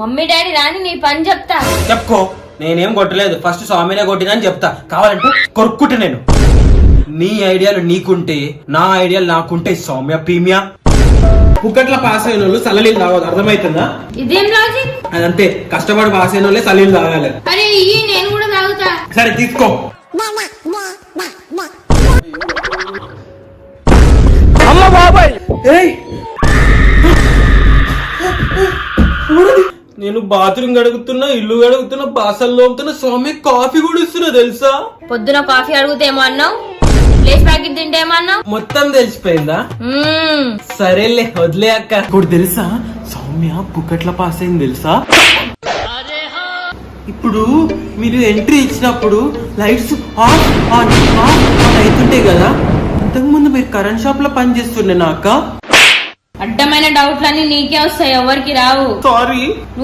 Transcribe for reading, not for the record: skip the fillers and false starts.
Mummy daddy రాని నీ పని చెప్తా. చెప్పుకో. నేనేం కొట్టలేదు, ఫస్ట్ స్వామినే కొట్టినని చెప్తా. కావాలంటే కొరుక్కుంటే నేను. నీ ఐడియాలు నీకుంటే నా ఐడియాలు నాకుంటే సౌమ్య పీమ్యా. పుక్కట్ల పాస్ అయిన వాళ్ళు చల్లనీళ్ళు తాగదు, అర్థమవుతుందా? ఇదేం లాజిక్? అదంతే, కష్టపడి పాస్ అయిన వాళ్ళే చల్లనీళ్ళు తాగాలి. అరే నేను కూడా తాగుతా. సరే తీసుకో. అమ్మ బాబాయ్, నేను బాత్రూమ్ గడుగుతున్నా, ఇల్లు గడుగుతున్నా, బాసలు లోపుతున్నా, స్వామి కాఫీ కూడా ఇస్తున్నా తెలుసా? పొద్దున కాఫీ అడుగుతేమో అన్నావు, లేస్ ప్యాకెట్ తింటేమో అన్నావు. మొత్తం తెలిసిపోయిందా? సరేలే వదిలే అక్క. ఇప్పుడు తెలుసా సౌమ్య పుక్కట్ల పాస్ అయింది తెలుసా? ఇప్పుడు మీరు ఎంట్రీ ఇచ్చినప్పుడు lights off on off on అవుతుంటాయి కదా, ఇంతకు ముందు మీరు కరెంట్ షాప్ లో పని చేస్తుండే నా అక్క. అడ్డమైన డౌట్లన్నీ నీకే వస్తాయి, ఎవరికి రావు. సారీ.